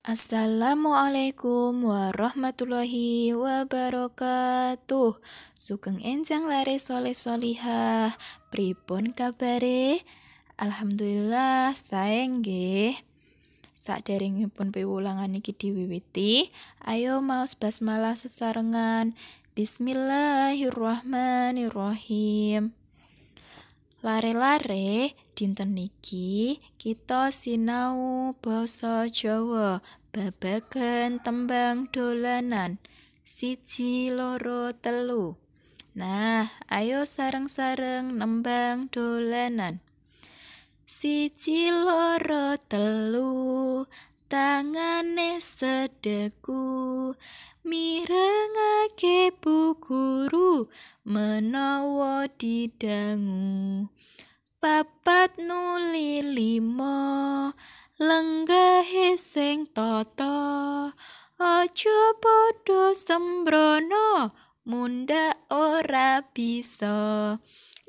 Assalamualaikum warahmatullahi wabarakatuh. Sugeng enjang lare soleh-solihah. Pripun kabare? Alhamdulillah sae nggih. Saderengipun piwulangan iki diwiwiti, ayo maos basmalah sesarengan. Bismillahirrahmanirrahim. Lare-lare dinten niki kita sinau basa Jawa babagan tembang dolanan 1, 2, 3. Nah, ayo sareng-sareng nembang dolanan. 1, 2, 3 tangane sedeku mirengake Bu Guru menawa didangu. 4 nuli 5 lenggahe sing tata aja padha sembrono mundhak ora bisa.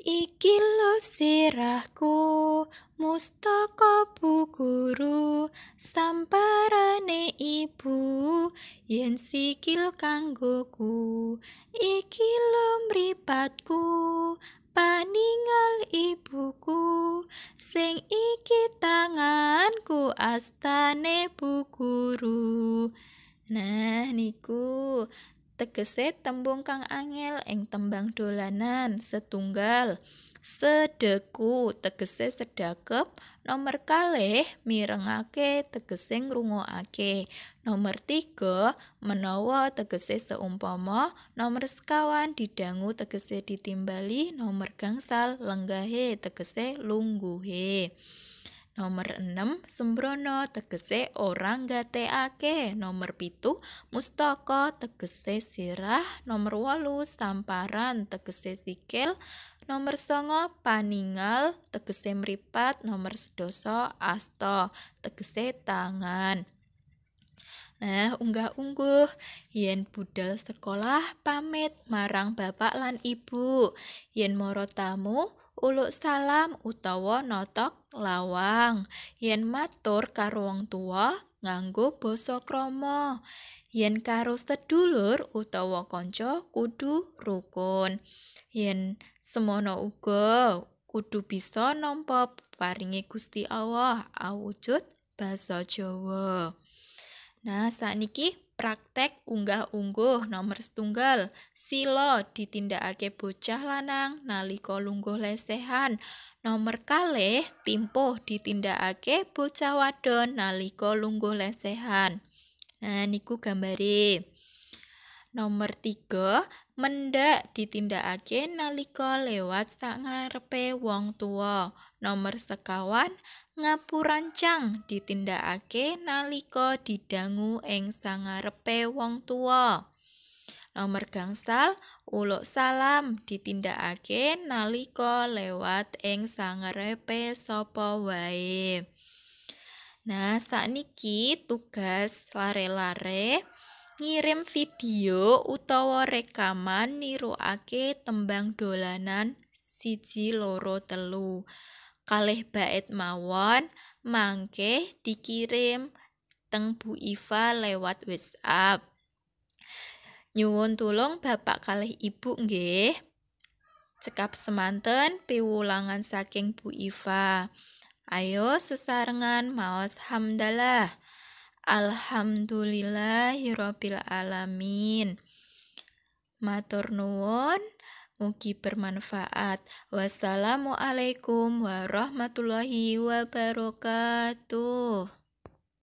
Iki lho sirahku mustaka Bu Guru samparane ibu yen sikil kanggoku. Iki lho mripatku paningal ibuku sing iki tanganku astane Bu Guru. Nah niku tegese tembung kang angel ing tembang dolanan. Setunggal sedeku tegese sedakep. Nomor 2 mirengake tegese ngrungokake. Nomor 3 menawa tegese seumpama. Nomor 5 didangu tegese ditimbali. Nomor gangsal lenggahe tegese lungguhe. Nomor 6 sembrono tegese ora nggatekake. Nomor 7 mustaka tegese sirah. Nomor 8 samparan tegese sikil. Nomor 9 paningal tegese mripat. Nomor 11 asta tegese tangan. Nah, unggah-ungguh yen budal sekolah pamit marang bapak lan ibu. Yen mara tamu uluk salam utawa notok lawang. Yen matur karo wong tua nganggo basa krama. Yen karo sedulur utawa kanca kudu rukun. Yen semono uga kudu bisa nampa paringe Gusti Allah awujud basa Jawa. Nah, sakniki praktek unggah-ungguh nomor 1. Sila ditindakake bocah lanang nalika lungguh lesehan. Nomor 2 timpuh ditindakake bocah wadon nalika lungguh lesehan. Nah, niku gambare. Nomor 3 mendhak ditindakake nalika lewat sangarepe wong tua. Nomor 5 ngapurancang ditindakake nalika didangu ing sangarepe wong tua. Nomor gangsal uluk salam ditindakake nalika lewat ing sangarepe sapa wae. Nah, sakniki tugas lare-lare ngirim video utawa rekaman nirukake tembang dolanan 1, 2, 3. Kalih bait mawon mangke dikirim teng Bu Iva lewat WhatsApp. Nyuwun tulung Bapak kalih Ibu nggih. Cekap semanten piwulangan saking Bu Iva. Ayo sesarengan maos hamdalah. Alhamdulillahirabbil alamin. Matur nuwun, mugi bermanfaat. Wassalamualaikum warahmatullahi wabarakatuh.